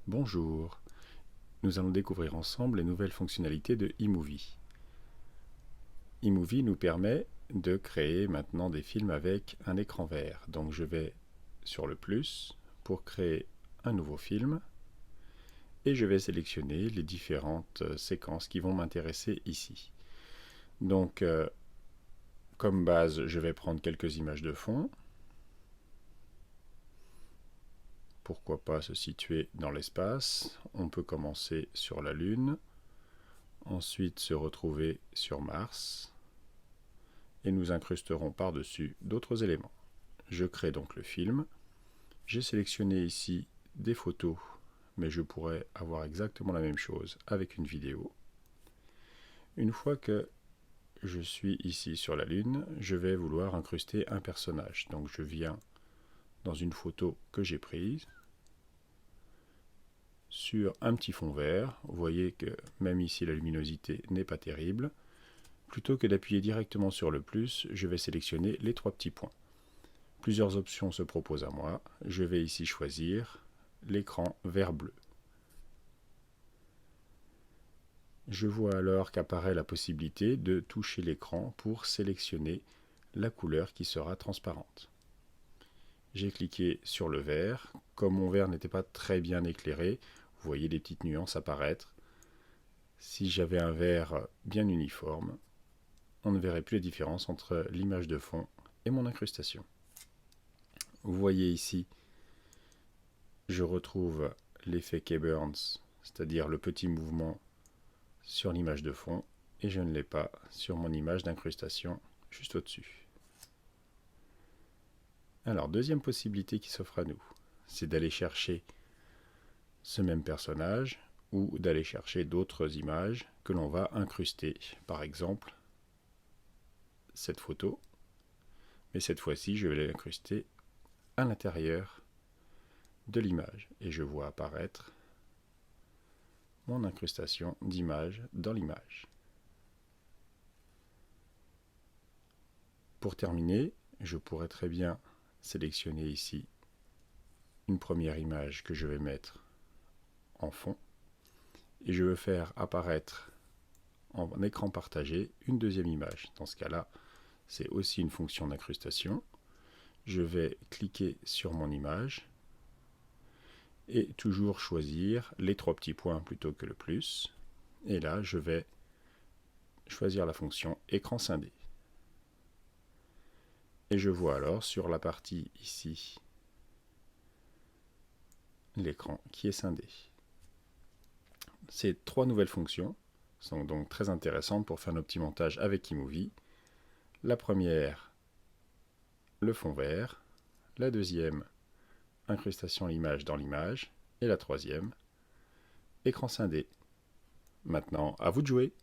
Bonjour, nous allons découvrir ensemble les nouvelles fonctionnalités de eMovie. eMovie nous permet de créer maintenant des films avec un écran vert. Donc je vais sur le plus pour créer un nouveau film et je vais sélectionner les différentes séquences qui vont m'intéresser ici. Donc comme base, je vais prendre quelques images de fond. Pourquoi pas se situer dans l'espace. On peut commencer sur la Lune, ensuite se retrouver sur Mars, et nous incrusterons par-dessus d'autres éléments. Je crée donc le film. J'ai sélectionné ici des photos, mais je pourrais avoir exactement la même chose avec une vidéo. Une fois que je suis ici sur la Lune, je vais vouloir incruster un personnage. Donc je viens dans une photo que j'ai prise, sur un petit fond vert. Vous voyez que même ici la luminosité n'est pas terrible. Plutôt que d'appuyer directement sur le plus, je vais sélectionner les trois petits points. Plusieurs options se proposent à moi. Je vais ici choisir l'écran vert bleu. Je vois alors qu'apparaît la possibilité de toucher l'écran pour sélectionner la couleur qui sera transparente. J'ai cliqué sur le vert. Comme mon vert n'était pas très bien éclairé, vous voyez des petites nuances apparaître. Si j'avais un vert bien uniforme, on ne verrait plus la différence entre l'image de fond et mon incrustation. Vous voyez ici, je retrouve l'effet K-Burns, c'est-à-dire le petit mouvement sur l'image de fond, et je ne l'ai pas sur mon image d'incrustation juste au-dessus. Alors, deuxième possibilité qui s'offre à nous, c'est d'aller chercher ce même personnage ou d'aller chercher d'autres images que l'on va incruster. Par exemple, cette photo, mais cette fois-ci, je vais l'incruster à l'intérieur de l'image et je vois apparaître mon incrustation d'image dans l'image. Pour terminer, je pourrais très bien sélectionner ici une première image que je vais mettre en fond et je veux faire apparaître en écran partagé une deuxième image. Dans ce cas-là, c'est aussi une fonction d'incrustation. Je vais cliquer sur mon image et toujours choisir les trois petits points plutôt que le plus. Et là, je vais choisir la fonction écran scindé. Et je vois alors sur la partie ici l'écran qui est scindé. Ces trois nouvelles fonctions sont donc très intéressantes pour faire un petit montage avec eMovie. La première, le fond vert. La deuxième, incrustation l'image dans l'image. Et la troisième, écran scindé. Maintenant, à vous de jouer!